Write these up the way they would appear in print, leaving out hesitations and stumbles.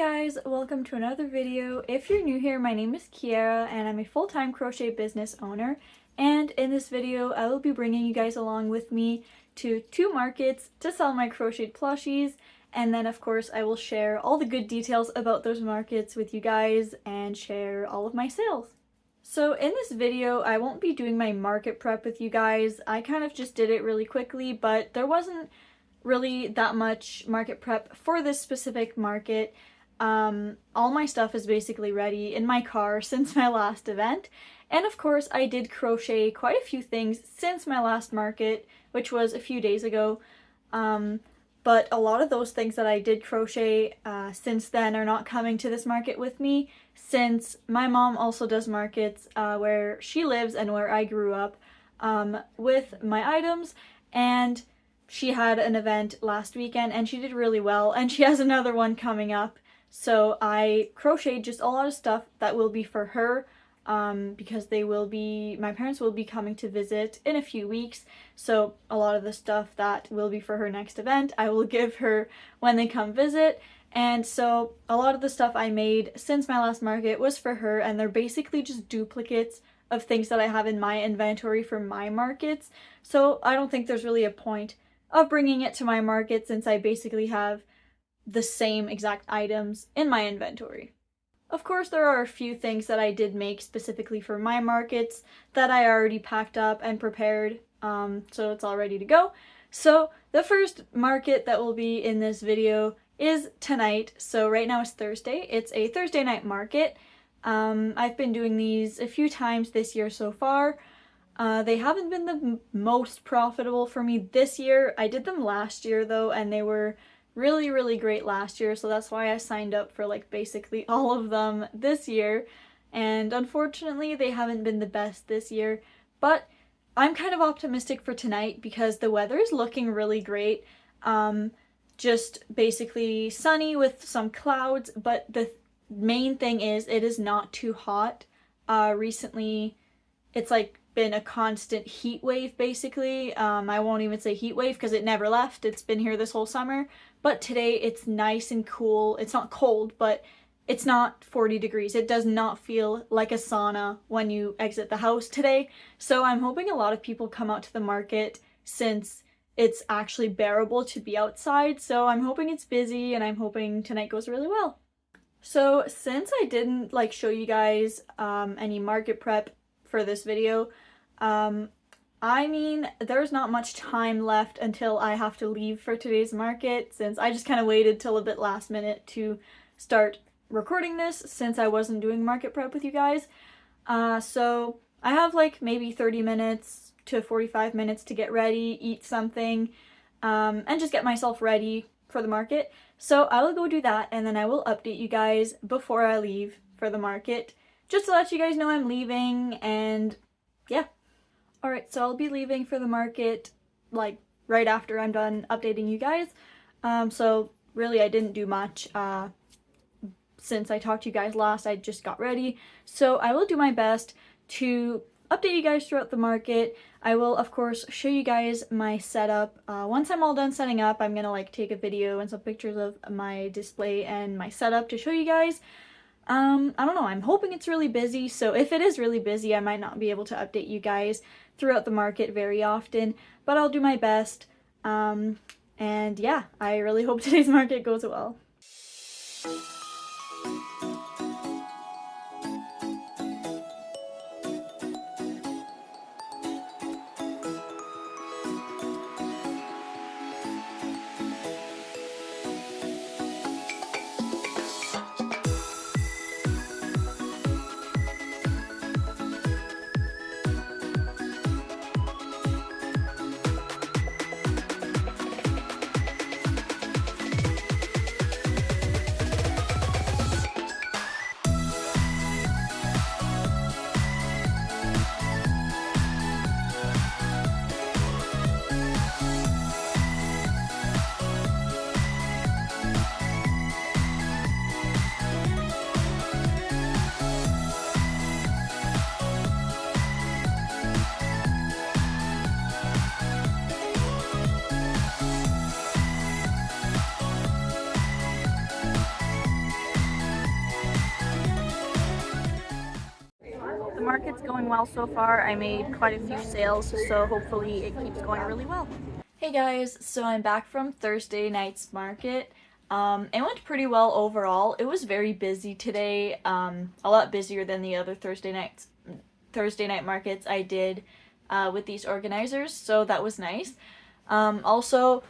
guys, welcome to another video. If you're new here, my name is Kiara and I'm a full-time crochet business owner, and in this video I will be bringing you guys along with me to 2 markets to sell my crocheted plushies, and then of course I will share all the good details about those markets with you guys and share all of my sales. So in this video I won't be doing my market prep with you guys. I kind of just did it really quickly, but there wasn't really that much market prep for this specific market. All my stuff is basically ready in my car since my last event, and of course I did crochet quite a few things since my last market, which was a few days ago, but a lot of those things that I did crochet since then are not coming to this market with me, since my mom also does markets where she lives and where I grew up with my items, and she had an event last weekend and she did really well, and she has another one coming up. So I crocheted just a lot of stuff that will be for her because my parents will be coming to visit in a few weeks. So a lot of the stuff that will be for her next event, I will give her when they come visit. And so a lot of the stuff I made since my last market was for her, and they're basically just duplicates of things that I have in my inventory for my markets. So I don't think there's really a point of bringing it to my market since I basically have the same exact items in my inventory. Of course, there are a few things that I did make specifically for my markets that I already packed up and prepared, so it's all ready to go. So the first market that will be in this video is tonight. So right now is Thursday. It's a Thursday night market. I've been doing these a few times this year so far. They haven't been the most profitable for me this year. I did them last year though, and they were really great last year, so that's why I signed up for like basically all of them this year, and unfortunately they haven't been the best this year. But I'm kind of optimistic for tonight because the weather is looking really great. Just basically sunny with some clouds, but the main thing is it is not too hot. Recently it's like been a constant heat wave basically. I won't even say heat wave because it never left. It's been here this whole summer, but today it's nice and cool. It's not cold, but it's not 40 degrees. It does not feel like a sauna when you exit the house today. So I'm hoping a lot of people come out to the market since it's actually bearable to be outside. So I'm hoping it's busy, and I'm hoping tonight goes really well. So since I didn't show you guys any market prep for this video, I mean, there's not much time left until I have to leave for today's market, since I just kind of waited till a bit last minute to start recording this since I wasn't doing market prep with you guys. So I have maybe 30 minutes to 45 minutes to get ready, eat something, and just get myself ready for the market. So I will go do that, and then I will update you guys before I leave for the market, just to let you guys know I'm leaving, and yeah. Alright, so I'll be leaving for the market right after I'm done updating you guys. So really I didn't do much since I talked to you guys last. I just got ready. So I will do my best to update you guys throughout the market. I will of course show you guys my setup. Once I'm all done setting up, I'm gonna take a video and some pictures of my display and my setup to show you guys. I don't know, I'm hoping it's really busy, so if it is really busy I might not be able to update you guys throughout the market very often, but I'll do my best. And yeah, I really hope today's market goes well. going well so far. I made quite a few sales, so hopefully it keeps going really well. Hey guys, so I'm back from Thursday night's market. It went pretty well overall. It was very busy today, a lot busier than the other Thursday night markets I did with these organizers, so that was nice. Also,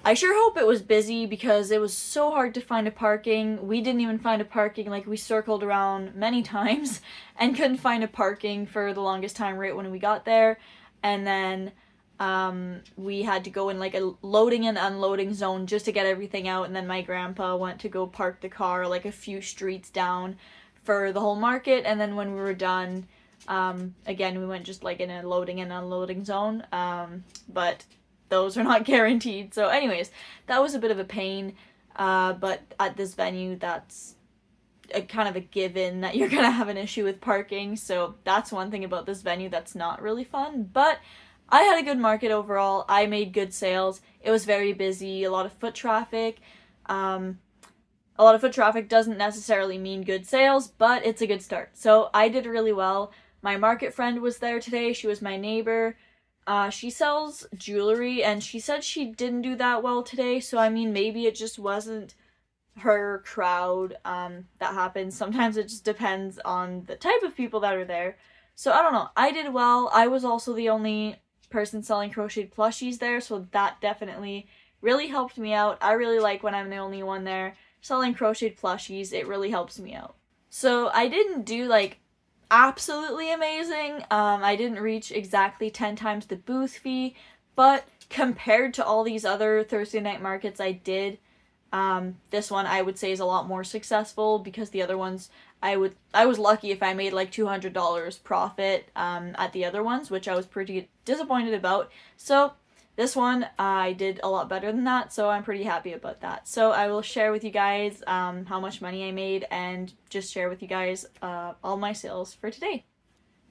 I sure hope it was busy because it was so hard to find a parking. We didn't even find a parking, like we circled around many times and couldn't find a parking for the longest time right when we got there. And then we had to go in like a loading and unloading zone just to get everything out, and then my grandpa went to go park the car like a few streets down for the whole market, and then when we were done, again we went just like in a loading and unloading zone, but those are not guaranteed. So anyways, that was a bit of a pain, but at this venue that's a kind of a given that you're gonna have an issue with parking, so that's one thing about this venue that's not really fun. But I had a good market overall. I made good sales. It was very busy, a lot of foot traffic. A lot of foot traffic doesn't necessarily mean good sales, but it's a good start. So I did really well. My market friend was there today. She was my neighbor. She sells jewelry, and she said she didn't do that well today, so I mean, maybe it just wasn't her crowd. That happens. Sometimes it just depends on the type of people that are there. So I don't know. I did well. I was also the only person selling crocheted plushies there, so that definitely really helped me out. I really like when I'm the only one there selling crocheted plushies. It really helps me out. So I didn't do like absolutely amazing. I didn't reach exactly 10 times the booth fee, but compared to all these other Thursday night markets I did, this one I would say is a lot more successful, because the other ones I was lucky if I made like $200 profit at the other ones, which I was pretty disappointed about. So this one I did a lot better than that, so I'm pretty happy about that. So I will share with you guys how much money I made, and just share with you guys all my sales for today.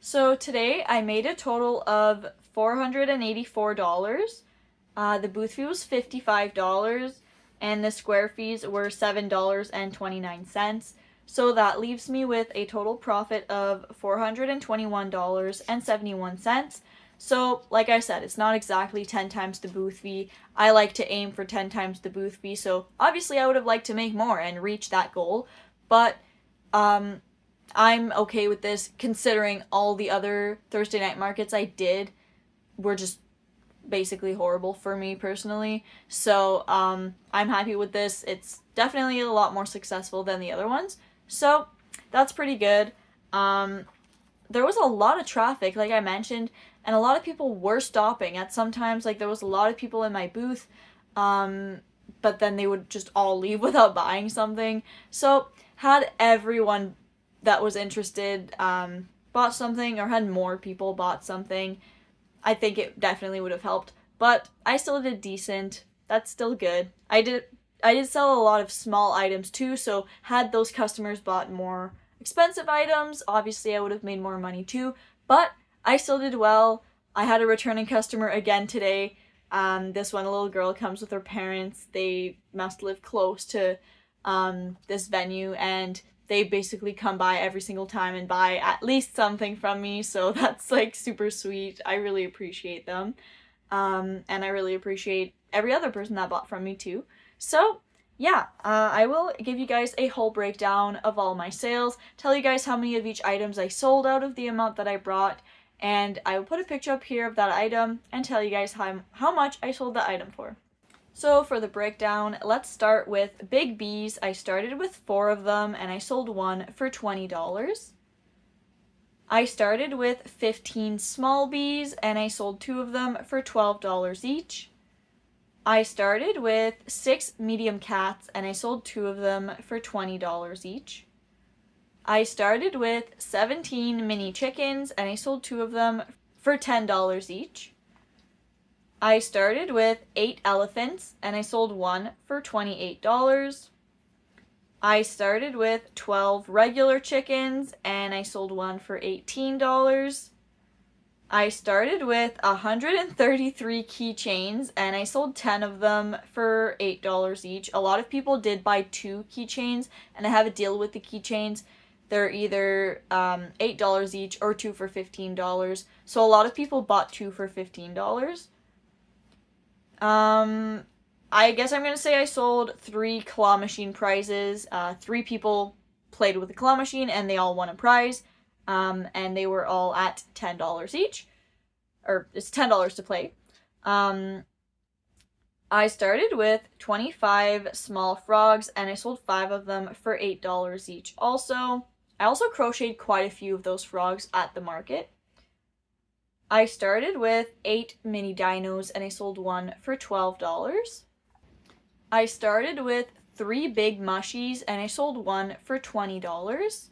So today I made a total of $484. The booth fee was $55, and the square fees were $7.29. So that leaves me with a total profit of $421.71. So, like I said, it's not exactly 10 times the booth fee. I like to aim for 10 times the booth fee, so obviously I would have liked to make more and reach that goal, but I'm okay with this, considering all the other Thursday night markets I did were just basically horrible for me personally. So I'm happy with this. It's definitely a lot more successful than the other ones, so that's pretty good. There was a lot of traffic, like I mentioned, and a lot of people were stopping at sometimes. Like, there was a lot of people in my booth, but then they would just all leave without buying something. So had everyone that was interested bought something, or had more people bought something, I think it definitely would have helped. But I still did decent. That's still good. I did sell a lot of small items too, so had those customers bought more expensive items, obviously I would have made more money too, but I still did well. I had a returning customer again today. This one, a little girl, comes with her parents. They must live close to this venue, and they basically come by every single time and buy at least something from me, so that's like super sweet. I really appreciate them. And I really appreciate every other person that bought from me too. So yeah, I will give you guys a whole breakdown of all my sales, tell you guys how many of each items I sold out of the amount that I brought, and I will put a picture up here of that item and tell you guys how much I sold the item for. So for the breakdown, let's start with big bees. I started with 4 of them, and I sold one for $20. I started with 15 small bees, and I sold 2 of them for $12 each. I started with 6 medium cats, and I sold 2 of them for $20 each. I started with 17 mini chickens, and I sold 2 of them for $10 each. I started with 8 elephants, and I sold 1 for $28. I started with 12 regular chickens, and I sold 1 for $18. I started with 133 keychains, and I sold 10 of them for $8 each. A lot of people did buy 2 keychains, and I have a deal with the keychains. They're either $8 each or 2 for $15. So a lot of people bought 2 for $15. I guess I'm going to say I sold 3 claw machine prizes. 3 people played with the claw machine and they all won a prize. And they were all at $10 each. Or it's $10 to play. I started with 25 small frogs and I sold 5 of them for $8 each. I also crocheted quite a few of those frogs at the market. I started with 8 mini dinos and I sold 1 for $12. I started with 3 big mushies and I sold 1 for $20.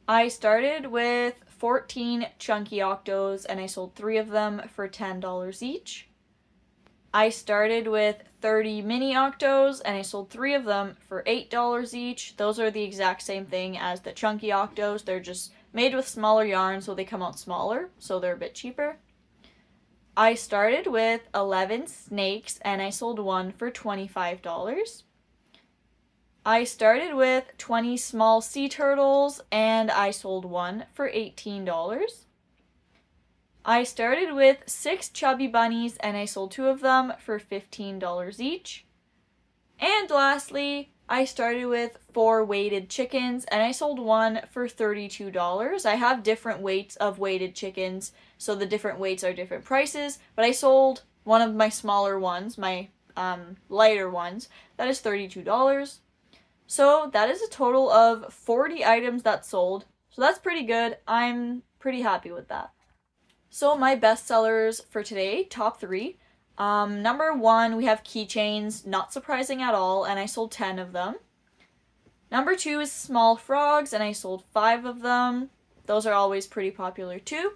I started with 14 chunky octos and I sold 3 of them for $10 each. I started with 30 mini octos and I sold 3 of them for $8 each. Those are the exact same thing as the chunky octos. They're just made with smaller yarn, so they come out smaller, so they're a bit cheaper. I started with 11 snakes and I sold 1 for $25. I started with 20 small sea turtles and I sold 1 for $18. I started with 6 chubby bunnies and I sold 2 of them for $15 each. And lastly, I started with 4 weighted chickens and I sold 1 for $32. I have different weights of weighted chickens, so the different weights are different prices, but I sold one of my smaller ones, my lighter ones, that is $32. So that is a total of 40 items that sold, so that's pretty good. I'm pretty happy with that. So my best sellers for today, top 3. Number 1, we have keychains, not surprising at all, and I sold 10 of them. Number 2 is small frogs, and I sold 5 of them. Those are always pretty popular too.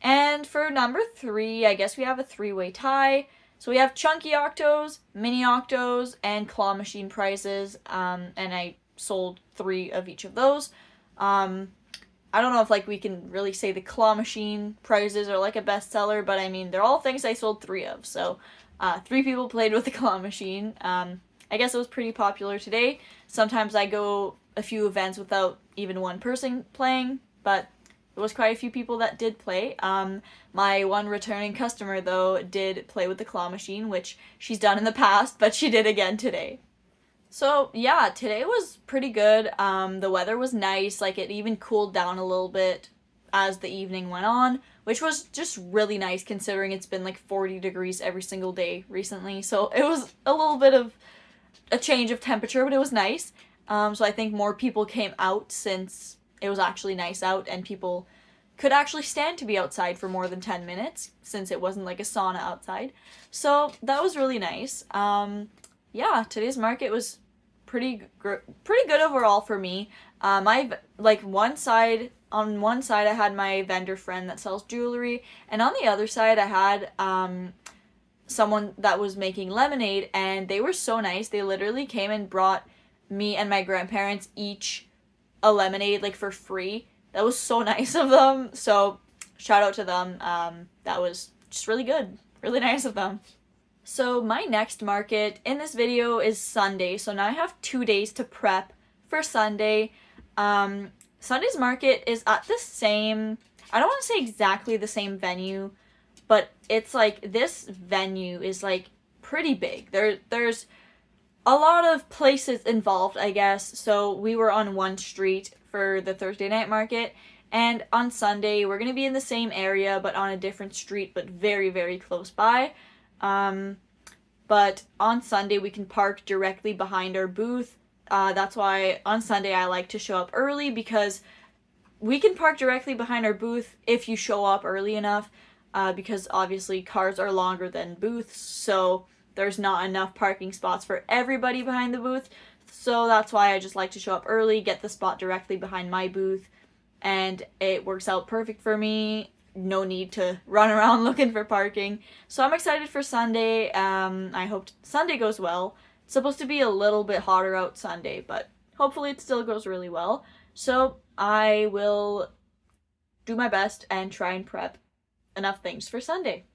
And for number 3, I guess we have a 3-way tie. So we have chunky octos, mini octos, and claw machine prizes, and I sold 3 of each of those. I don't know if we can really say the claw machine prizes are a bestseller, but I mean, they're all things I sold 3 of. So 3 people played with the claw machine. I guess it was pretty popular today. Sometimes I go a few events without even one person playing, but there was quite a few people that did play. My one returning customer, though, did play with the claw machine, which she's done in the past, but she did again today. So yeah, today was pretty good. The weather was nice, it even cooled down a little bit as the evening went on, which was just really nice considering it's been 40 degrees every single day recently. So it was a little bit of a change of temperature, but it was nice. So I think more people came out since it was actually nice out and people could actually stand to be outside for more than 10 minutes since it wasn't a sauna outside. So that was really nice. Yeah, today's market was pretty good overall for me. On one side I had my vendor friend that sells jewelry, and on the other side I had someone that was making lemonade, and they were so nice. They literally came and brought me and my grandparents each a lemonade for free. That was so nice of them. So shout out to them. That was just really good. Really nice of them. So my next market in this video is Sunday. So now I have 2 days to prep for Sunday. Sunday's market is at the same, I don't want to say exactly the same venue, but it's this venue is pretty big. There's a lot of places involved, I guess. So we were on one street for the Thursday night market, and on Sunday we're going to be in the same area but on a different street, but very, very close by. But on Sunday we can park directly behind our booth. That's why on Sunday I like to show up early, because we can park directly behind our booth if you show up early enough, because obviously cars are longer than booths, so there's not enough parking spots for everybody behind the booth. So that's why I just like to show up early, get the spot directly behind my booth, and it works out perfect for me. No need to run around looking for parking. So I'm excited for Sunday. I hope Sunday goes well. It's supposed to be a little bit hotter out Sunday, but hopefully it still goes really well. So I will do my best and try and prep enough things for Sunday.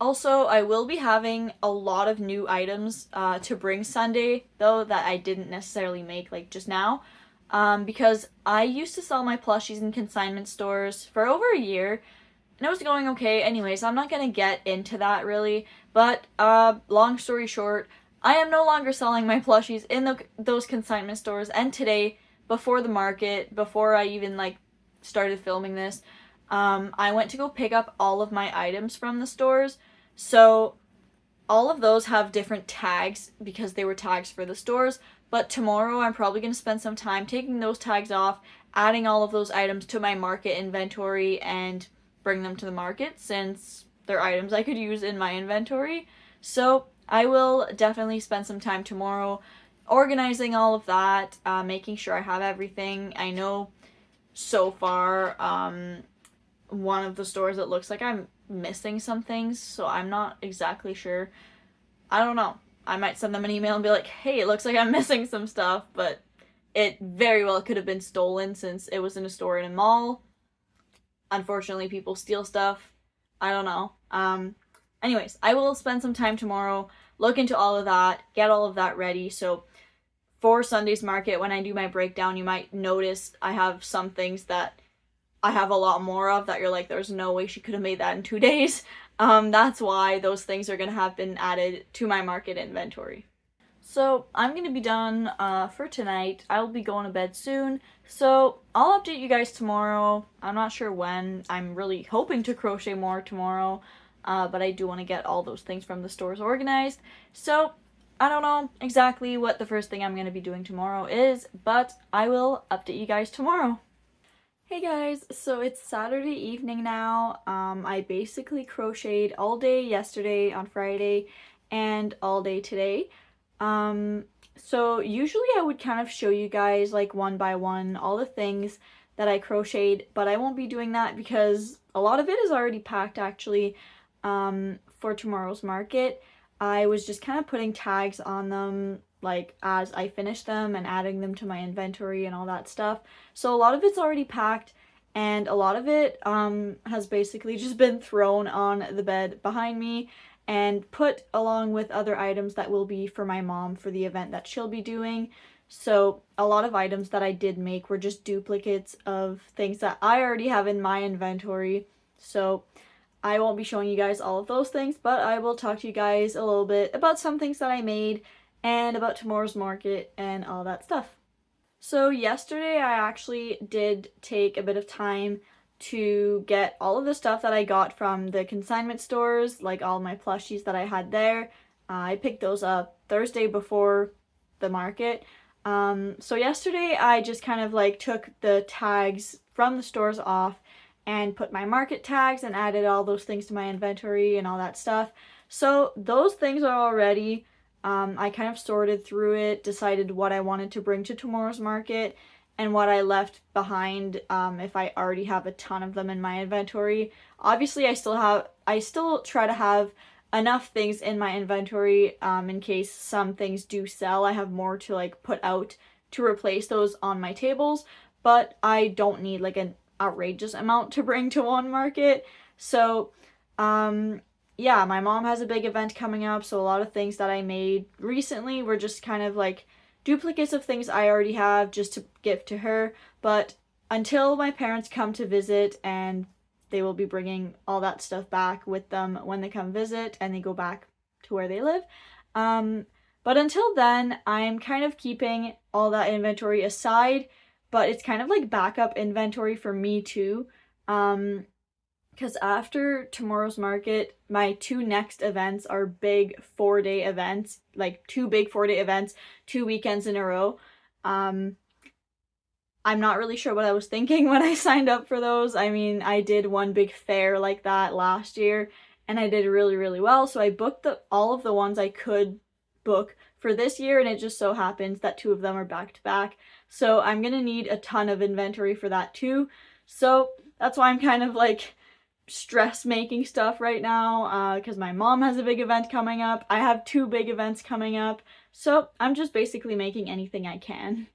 Also, I will be having a lot of new items to bring Sunday, though, that I didn't necessarily make just now. because I used to sell my plushies in consignment stores for over a year, and it was going okay. Anyways, I'm not gonna get into that really, but long story short, I am no longer selling my plushies in those consignment stores, and today, before the market, before I even like started filming this, I went to go pick up all of my items from the stores. So all of those have different tags because they were tags for the stores, but tomorrow I'm probably going to spend some time taking those tags off, adding all of those items to my market inventory, and bring them to the market since they're items I could use in my inventory. So I will definitely spend some time tomorrow organizing all of that, making sure I have everything. I know so far, one of the stores, it looks like I'm missing some things, so I'm not exactly sure. I don't know. I might send them an email and be like, hey, it looks like I'm missing some stuff, but it very well could have been stolen since it was in a store in a mall. Unfortunately, people steal stuff. I don't know. Anyways, I will spend some time tomorrow, look into all of that, get all of that ready. So for Sunday's market, when I do my breakdown, you might notice I have some things that I have a lot more of that you're like, there's no way she could have made that in 2 days. That's why those things are going to have been added to my market inventory. So I'm going to be done for tonight. I'll be going to bed soon. So I'll update you guys tomorrow. I'm not sure when. I'm really hoping to crochet more tomorrow. But I do want to get all those things from the stores organized. So I don't know exactly what the first thing I'm going to be doing tomorrow is, but I will update you guys tomorrow. Hey guys, so it's Saturday evening now. I basically crocheted all day yesterday on Friday and all day today. So usually I would kind of show you guys like one by one all the things that I crocheted, but I won't be doing that because a lot of it is already packed actually for tomorrow's market. I was just kind of putting tags on them like as I finished them and adding them to my inventory and all that stuff. So a lot of it's already packed and a lot of it has basically just been thrown on the bed behind me and put along with other items that will be for my mom for the event that she'll be doing. So a lot of items that I did make were just duplicates of things that I already have in my inventory. So I won't be showing you guys all of those things, but I will talk to you guys a little bit about some things that I made and about tomorrow's market and all that stuff. So yesterday I actually did take a bit of time to get all of the stuff that I got from the consignment stores, like all my plushies that I had there. I picked those up Thursday before the market. So yesterday I just kind of like took the tags from the stores off and put my market tags and added all those things to my inventory and all that stuff. So those things are all ready. I kind of sorted through it, decided what I wanted to bring to tomorrow's market and what I left behind if I already have a ton of them in my inventory. Obviously, I still try to have enough things in my inventory in case some things do sell. I have more to like put out to replace those on my tables, but I don't need like an outrageous amount to bring to one market. So yeah, my mom has a big event coming up, so a lot of things that I made recently were just kind of like duplicates of things I already have just to give to her. But until my parents come to visit, and they will be bringing all that stuff back with them when they come visit and they go back to where they live. But until then, I'm kind of keeping all that inventory aside, but it's kind of like backup inventory for me too. Because after tomorrow's market, my 2 next events are big 4-day events, like 2 big 4-day events, 2 weekends in a row. I'm not really sure what I was thinking when I signed up for those. I mean, I did one big fair like that last year, and I did really, really well. So I booked all of the ones I could book for this year, and it just so happens that 2 of them are back to back. So I'm gonna need a ton of inventory for that too. So that's why I'm kind of like stress making stuff right now because my mom has a big event coming up. I have 2 big events coming up, so I'm just basically making anything I can.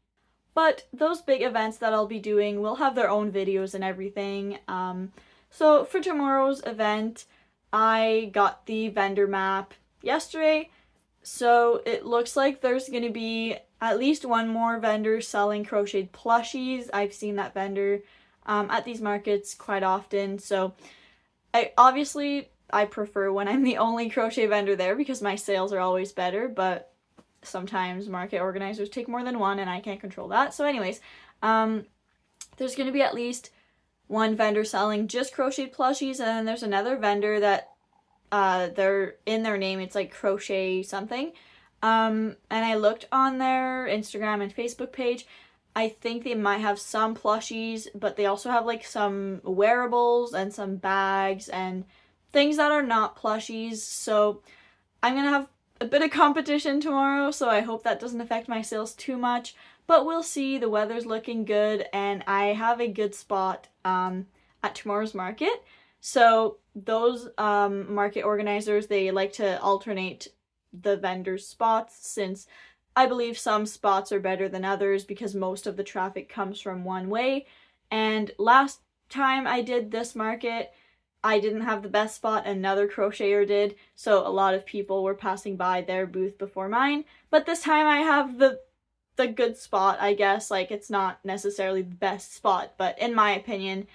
But those big events that I'll be doing will have their own videos and everything. So for tomorrow's event, I got the vendor map yesterday, so it looks like there's gonna be at least one more vendor selling crocheted plushies. I've seen that vendor at these markets quite often, so I prefer when I'm the only crochet vendor there because my sales are always better, but sometimes market organizers take more than one and I can't control that. So anyways, there's going to be at least one vendor selling just crocheted plushies, and then there's another vendor that they're in their name, it's like crochet something. And I looked on their Instagram and Facebook page. I think they might have some plushies, but they also have like some wearables and some bags and things that are not plushies. So I'm gonna have a bit of competition tomorrow, so I hope that doesn't affect my sales too much, but we'll see. The weather's looking good and I have a good spot at tomorrow's market. So those market organizers, they like to alternate the vendors' spots, since I believe some spots are better than others because most of the traffic comes from one way. And last time I did this market, I didn't have the best spot, another crocheter did, so a lot of people were passing by their booth before mine. But this time I have the good spot, I guess. Like, it's not necessarily the best spot, but in my opinion,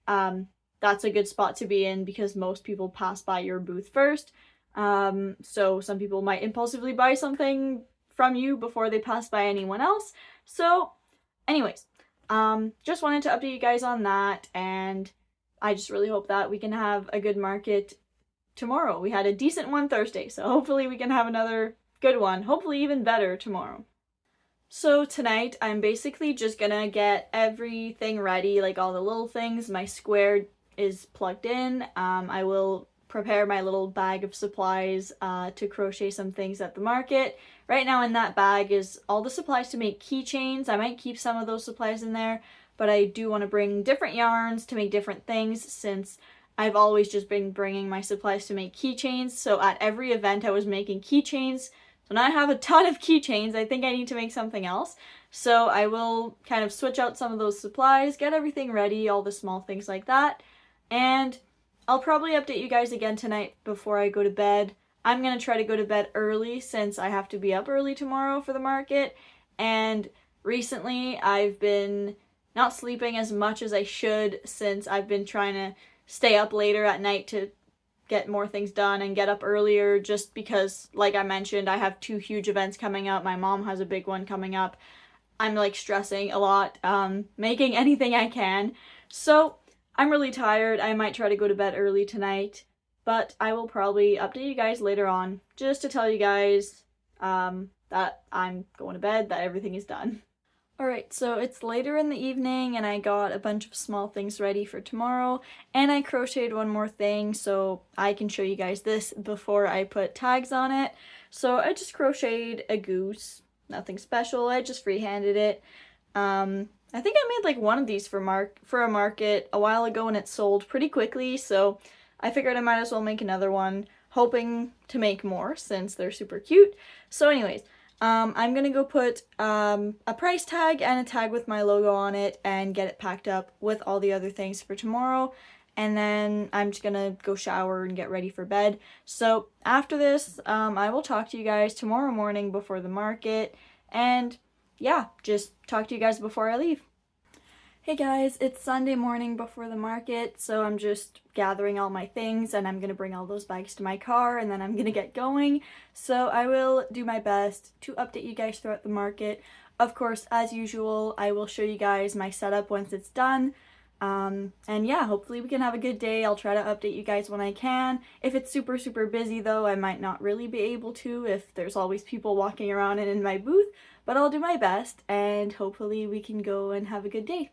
that's a good spot to be in because most people pass by your booth first. So some people might impulsively buy something from you before they pass by anyone else. So anyways, just wanted to update you guys on that, and I just really hope that we can have a good market tomorrow. We had a decent one Thursday, so hopefully we can have another good one, hopefully even better tomorrow. So tonight I'm basically just gonna get everything ready, like all the little things. My square is plugged in. I will prepare my little bag of supplies to crochet some things at the market. Right now in that bag is all the supplies to make keychains. I might keep some of those supplies in there, but I do want to bring different yarns to make different things, since I've always just been bringing my supplies to make keychains. So at every event I was making keychains. So now I have a ton of keychains. I think I need to make something else. So I will kind of switch out some of those supplies, get everything ready, all the small things like that. And I'll probably update you guys again tonight before I go to bed. I'm going to try to go to bed early since I have to be up early tomorrow for the market. And recently I've been not sleeping as much as I should, since I've been trying to stay up later at night to get more things done and get up earlier, just because, like I mentioned, I have 2 huge events coming up. My mom has a big one coming up. I'm like stressing a lot, making anything I can. So I'm really tired. I might try to go to bed early tonight, but I will probably update you guys later on just to tell you guys that I'm going to bed, that everything is done. Alright, so it's later in the evening and I got a bunch of small things ready for tomorrow, and I crocheted one more thing so I can show you guys this before I put tags on it. So I just crocheted a goose, nothing special, I just freehanded it. I think I made like one of these for a market a while ago and it sold pretty quickly, so I figured I might as well make another one, hoping to make more since they're super cute. So anyways, I'm gonna go put a price tag and a tag with my logo on it and get it packed up with all the other things for tomorrow, and then I'm just gonna go shower and get ready for bed. So after this, I will talk to you guys tomorrow morning before the market, and yeah, just talk to you guys before I leave. Hey guys, it's Sunday morning before the market, so I'm just gathering all my things and I'm gonna bring all those bags to my car and then I'm gonna get going. So I will do my best to update you guys throughout the market. Of course, as usual, I will show you guys my setup once it's done. And yeah, hopefully we can have a good day. I'll try to update you guys when I can. If it's super busy though, I might not really be able to if there's always people walking around and in my booth, but I'll do my best and hopefully we can go and have a good day.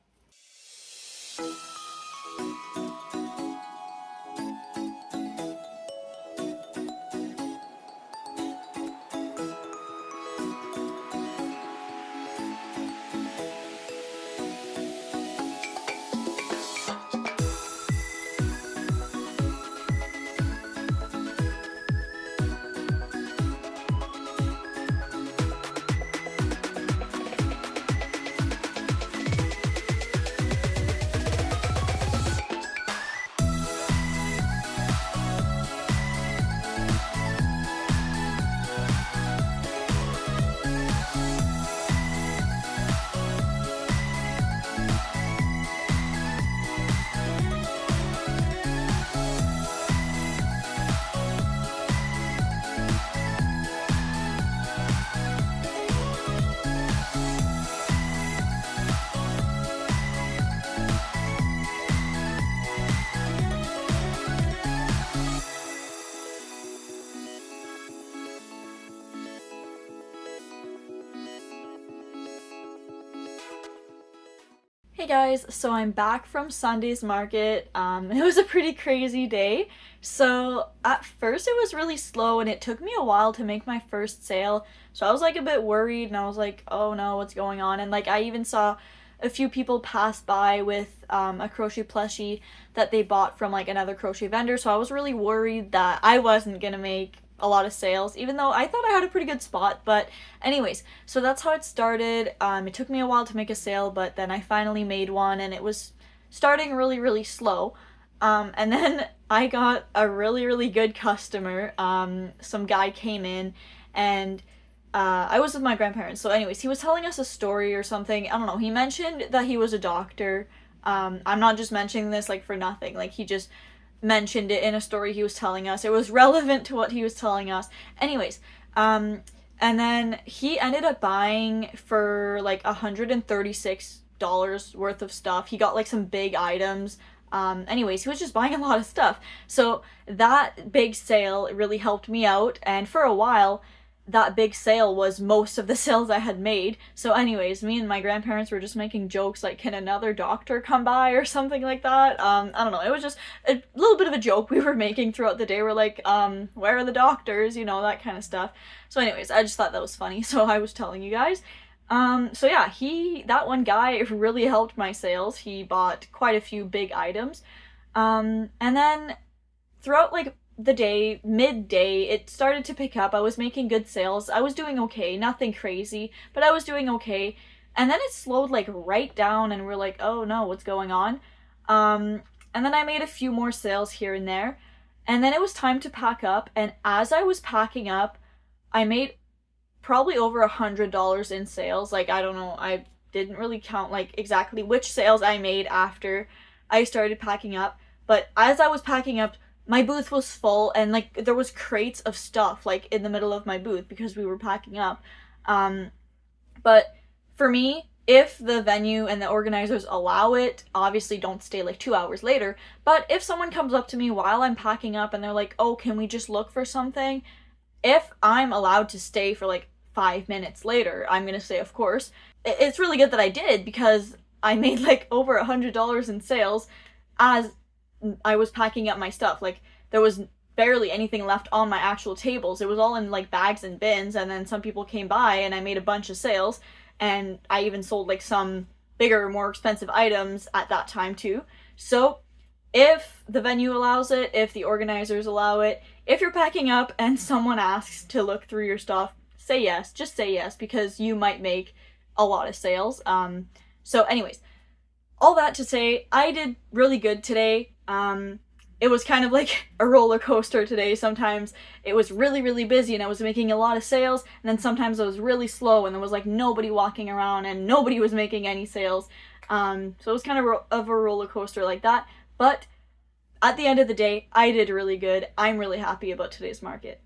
Hey guys, so I'm back from Sunday's market. It was a pretty crazy day. So at first it was really slow and it took me a while to make my first sale. So I was like a bit worried and I was like, oh no, what's going on? And like I even saw a few people pass by with a crochet plushie that they bought from like another crochet vendor. So I was really worried that I wasn't gonna make a lot of sales, even though I thought I had a pretty good spot. But anyways, so that's how it started. It took me a while to make a sale, but then I finally made one and it was starting really slow. And then I got a really good customer. Some guy came in and I was with my grandparents. So anyways, he was telling us a story or something. I don't know. He mentioned that he was a doctor. I'm not just mentioning this like for nothing. Like he just mentioned it in a story he was telling us. It was relevant to what he was telling us. Anyways, and then he ended up buying for like $136 worth of stuff. He got like some big items. Anyways, he was just buying a lot of stuff. So that big sale really helped me out, and for a while that big sale was most of the sales I had made. So anyways, me and my grandparents were just making jokes like, can another doctor come by or something like that. I don't know, it was just a little bit of a joke we were making throughout the day. We're like, where are the doctors, you know, that kind of stuff. So anyways, I just thought that was funny, so I was telling you guys. So yeah, that one guy really helped my sales. He bought quite a few big items. And then throughout like the day, midday, it started to pick up. I was making good sales. I was doing okay, nothing crazy, but I was doing okay. And then it slowed like right down and we're like, oh no, what's going on? And then I made a few more sales here and there. And then it was time to pack up. And as I was packing up, I made probably over $100 in sales. Like, I don't know, I didn't really count like exactly which sales I made after I started packing up. But as I was packing up, my booth was full and like there was crates of stuff like in the middle of my booth because we were packing up. But for me, if the venue and the organizers allow it, obviously don't stay like 2 hours later. But if someone comes up to me while I'm packing up and they're like, oh, can we just look for something? If I'm allowed to stay for like 5 minutes later, I'm gonna say, of course. It's really good that I did because I made like over $100 in sales as I was packing up my stuff. Like, there was barely anything left on my actual tables. It was all in like bags and bins, and then some people came by and I made a bunch of sales, and I even sold like some bigger, more expensive items at that time too. So if the venue allows it, if the organizers allow it, if you're packing up and someone asks to look through your stuff, say yes. Just say yes, because you might make a lot of sales. So anyways, all that to say, I did really good today. It was kind of like a roller coaster today. Sometimes it was really busy and I was making a lot of sales, and then sometimes it was really slow and there was like nobody walking around and nobody was making any sales. So it was kind of a roller coaster like that. But at the end of the day, I did really good. I'm really happy about today's market.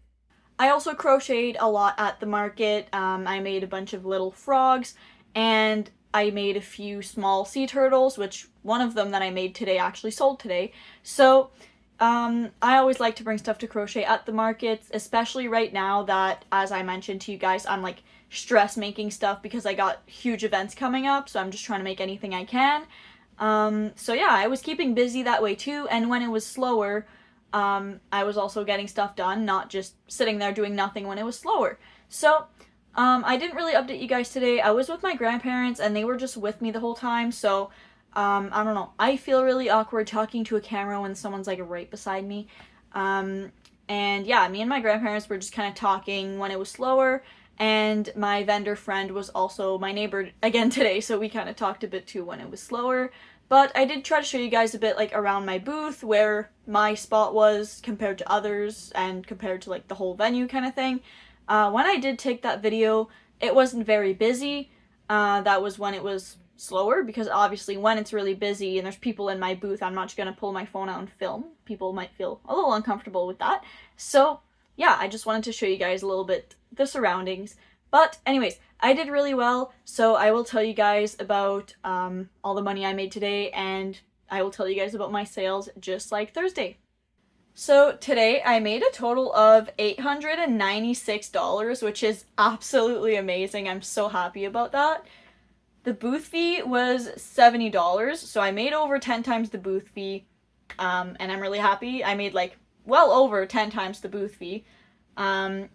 I also crocheted a lot at the market. I made a bunch of little frogs, and I made a few small sea turtles, which one of them that I made today actually sold today. So I always like to bring stuff to crochet at the markets, especially right now that, as I mentioned to you guys, I'm like stress making stuff because I got huge events coming up, so I'm just trying to make anything I can. So yeah, I was keeping busy that way too, and when it was slower, I was also getting stuff done, not just sitting there doing nothing when it was slower. So I didn't really update you guys today. I was with my grandparents and they were just with me the whole time, so I don't know. I feel really awkward talking to a camera when someone's like right beside me. And yeah, me and my grandparents were just kind of talking when it was slower, and my vendor friend was also my neighbor again today, so we kind of talked a bit too when it was slower. But I did try to show you guys a bit like around my booth, where my spot was compared to others and compared to like the whole venue kind of thing. When I did take that video, it wasn't very busy. That was when it was slower, because obviously when it's really busy and there's people in my booth, I'm not just gonna pull my phone out and film. People might feel a little uncomfortable with that. So yeah, I just wanted to show you guys a little bit the surroundings. But anyways, I did really well, so I will tell you guys about all the money I made today, and I will tell you guys about my sales just like Thursday. So today I made a total of $896, which is absolutely amazing. I'm so happy about that. The booth fee was $70, so I made over 10 times the booth fee, and I'm really happy. I made like well over 10 times the booth fee. And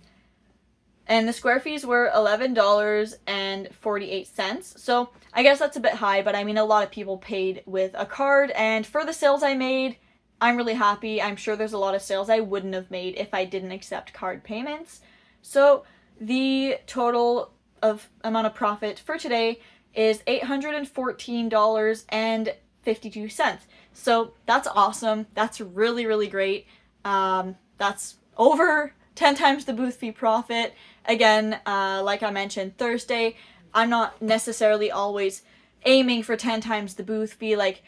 the square fees were $11.48. So I guess that's a bit high, but I mean, a lot of people paid with a card, and for the sales I made, I'm really happy. I'm sure there's a lot of sales I wouldn't have made if I didn't accept card payments. So the total of amount of profit for today is $814.52. So that's awesome. That's really, really great. That's over 10 times the booth fee profit. Again, like I mentioned, Thursday, I'm not necessarily always aiming for 10 times the booth fee. Like,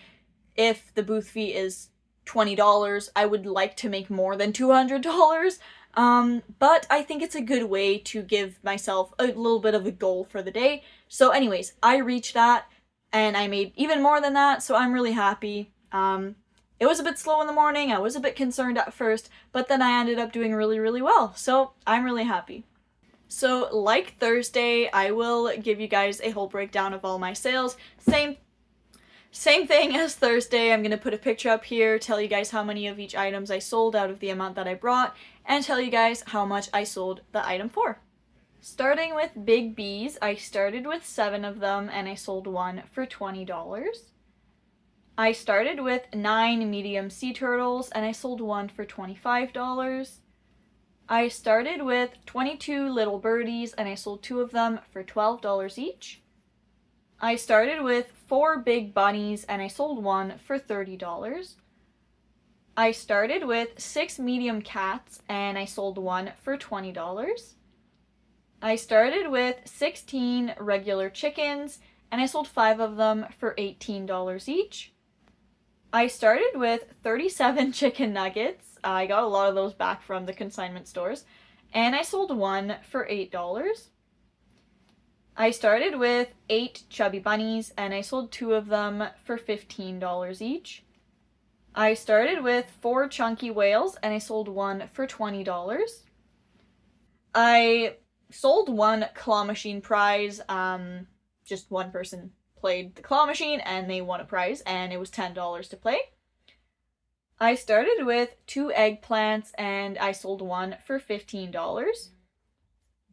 if the booth fee is $20, I would like to make more than $200. But I think it's a good way to give myself a little bit of a goal for the day. So anyways, I reached that, and I made even more than that, so I'm really happy. It was a bit slow in the morning, I was a bit concerned at first, but then I ended up doing really, really well, so I'm really happy. So like Thursday, I will give you guys a whole breakdown of all my sales. Same thing as Thursday. I'm going to put a picture up here, tell you guys how many of each items I sold out of the amount that I brought, and tell you guys how much I sold the item for. Starting with big bees, I started with 7 of them and I sold one for $20. I started with 9 medium sea turtles and I sold one for $25. I started with 22 little birdies and I sold 2 of them for $12 each. I started with 4 big bunnies and I sold one for $30. I started with 6 medium cats and I sold one for $20. I started with 16 regular chickens and I sold 5 of them for $18 each. I started with 37 chicken nuggets. I got a lot of those back from the consignment stores, and I sold one for $8. I started with 8 chubby bunnies and I sold 2 of them for $15 each. I started with 4 chunky whales and I sold one for $20. I sold 1 claw machine prize. Just one person played the claw machine and they won a prize, and it was $10 to play. I started with 2 eggplants and I sold one for $15.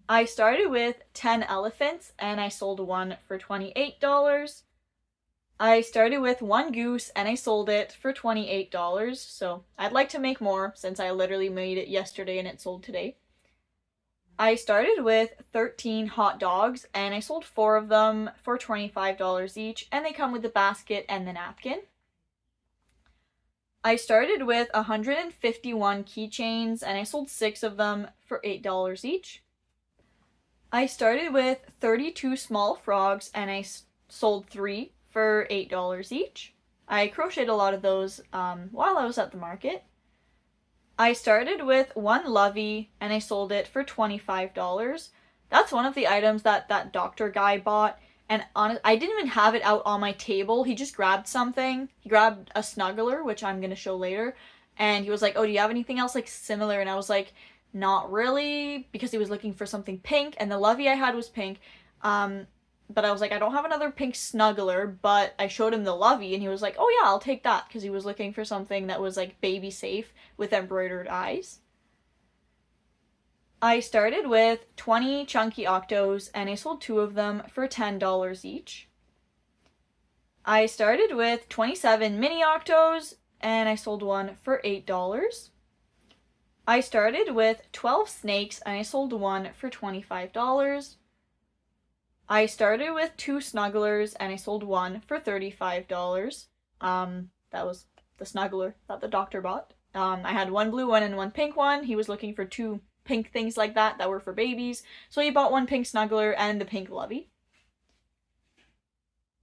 I started with 10 elephants and I sold one for $28. I started with 1 goose and I sold it for $28, so I'd like to make more since I literally made it yesterday and it sold today. I started with 13 hot dogs and I sold 4 of them for $25 each, and they come with the basket and the napkin. I started with 151 keychains and I sold 6 of them for $8 each. I started with 32 small frogs and I sold 3 for $8 each. I crocheted a lot of those while I was at the market. I started with 1 lovey and I sold it for $25. That's one of the items that doctor guy bought, and I didn't even have it out on my table. He just grabbed something. He grabbed a snuggler, which I'm going to show later, and he was like, "Oh, do you have anything else like similar?" And I was like, "Not really," because he was looking for something pink, and the lovey I had was pink. But I was like, I don't have another pink snuggler, but I showed him the lovey and he was like, "Oh yeah, I'll take that," because he was looking for something that was like baby safe with embroidered eyes. I started with 20 chunky Octos and I sold 2 of them for $10 each. I started with 27 mini Octos and I sold one for $8. I started with 12 snakes and I sold one for $25. I started with 2 snugglers and I sold one for $35. That was the snuggler that the doctor bought. I had 1 blue one and 1 pink one. He was looking for 2 pink things like that were for babies, so he bought 1 pink snuggler and the pink lovey.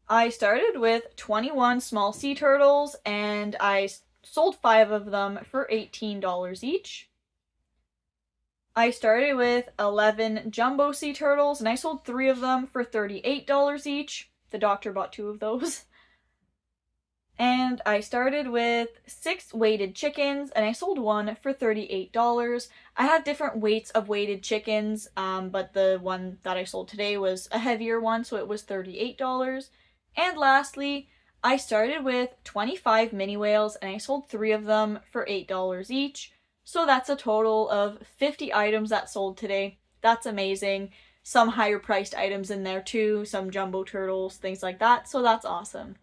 I started with 21 small sea turtles and I sold 5 of them for $18 each. I started with 11 jumbo sea turtles and I sold 3 of them for $38 each. The doctor bought 2 of those. And I started with 6 weighted chickens, and I sold one for $38. I have different weights of weighted chickens, but the one that I sold today was a heavier one, so it was $38. And lastly, I started with 25 mini whales, and I sold 3 of them for $8 each. So that's a total of 50 items that sold today. That's amazing. Some higher priced items in there too, some jumbo turtles, things like that, so that's awesome.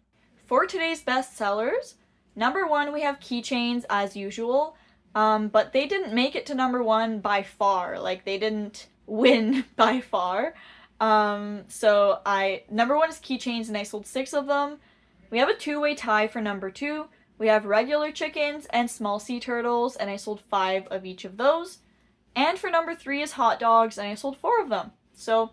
For today's best sellers, number 1 we have keychains as usual, but they didn't make it to number 1 by far. Like, they didn't win by far. So number 1 is keychains, and I sold 6 of them. We have a 2-way tie for number 2. We have regular chickens and small sea turtles, and I sold 5 of each of those. And for number 3 is hot dogs, and I sold 4 of them. So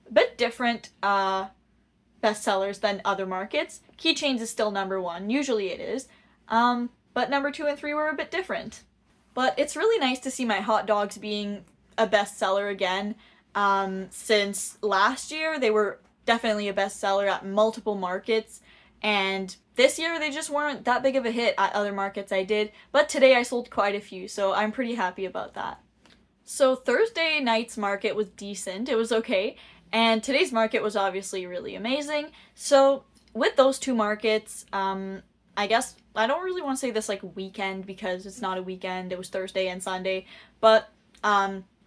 a bit different bestsellers than other markets. Keychains is still number 1, usually it is, but number 2 and 3 were a bit different. But it's really nice to see my hot dogs being a bestseller again. Since last year they were definitely a bestseller at multiple markets, and this year they just weren't that big of a hit at other markets I did, but today I sold quite a few, so I'm pretty happy about that. So Thursday night's market was decent, it was okay, and today's market was obviously really amazing. So with those 2 markets, I guess I don't really want to say this like weekend because it's not a weekend, it was Thursday and Sunday, but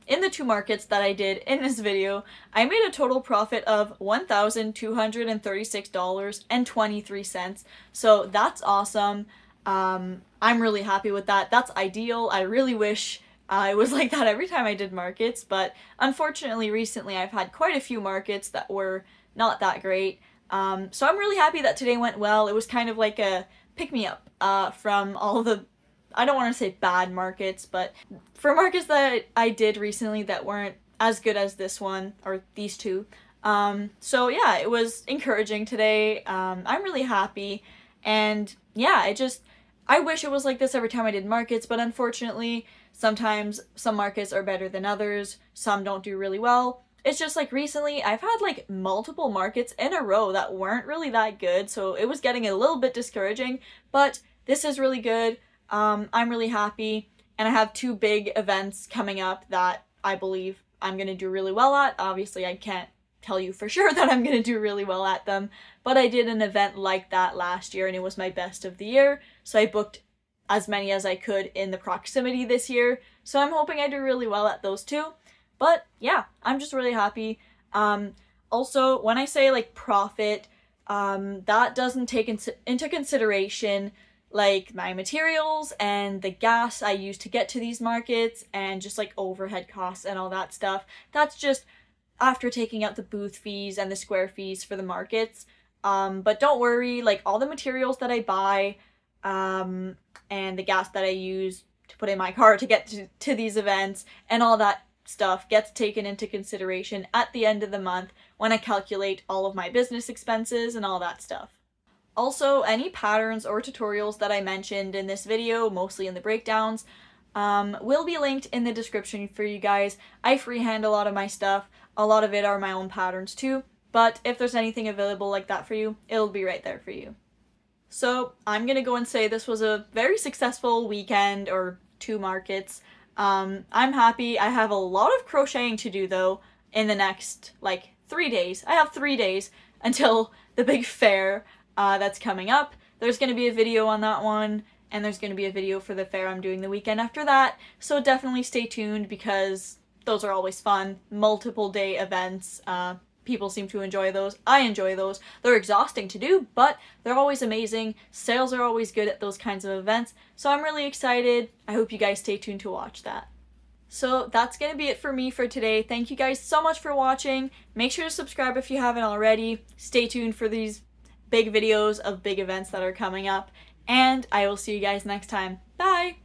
in the 2 markets that I did in this video, I made a total profit of $1,236.23, so that's awesome. I'm really happy with that. That's ideal. I really wish it was like that every time I did markets, but unfortunately recently I've had quite a few markets that were not that great. So I'm really happy that today went well. It was kind of like a pick-me-up from all the, I don't want to say bad markets, but for markets that I did recently that weren't as good as this one, or these 2. So yeah, it was encouraging today. I'm really happy, and yeah, I wish it was like this every time I did markets, but unfortunately, sometimes some markets are better than others, some don't do really well. It's just like recently, I've had like multiple markets in a row that weren't really that good, so it was getting a little bit discouraging, but this is really good. I'm really happy, and I have 2 big events coming up that I believe I'm going to do really well at. Obviously, I can't tell you for sure that I'm going to do really well at them, but I did an event like that last year, and it was my best of the year, so I booked as many as I could in the proximity this year, so I'm hoping I do really well at those 2. But yeah, I'm just really happy. Also, when I say like profit, that doesn't take into consideration like my materials and the gas I use to get to these markets and just like overhead costs and all that stuff. That's just after taking out the booth fees and the square fees for the markets. But don't worry, like all the materials that I buy and the gas that I use to put in my car to get to these events and all that stuff gets taken into consideration at the end of the month when I calculate all of my business expenses and all that stuff. Also, any patterns or tutorials that I mentioned in this video, mostly in the breakdowns, will be linked in the description for you guys. I freehand a lot of my stuff. A lot of it are my own patterns too, but if there's anything available like that for you, it'll be right there for you. So I'm gonna go and say this was a very successful weekend, or 2 markets. I'm happy. I have a lot of crocheting to do though in the next like 3 days. I have 3 days until the big fair that's coming up. There's going to be a video on that one, and there's going to be a video for the fair I'm doing the weekend after that, so definitely stay tuned because those are always fun, multiple day events. People seem to enjoy those. I enjoy those. They're exhausting to do, but they're always amazing. Sales are always good at those kinds of events, so I'm really excited. I hope you guys stay tuned to watch that. So that's going to be it for me for today. Thank you guys so much for watching. Make sure to subscribe if you haven't already. Stay tuned for these big videos of big events that are coming up, and I will see you guys next time. Bye!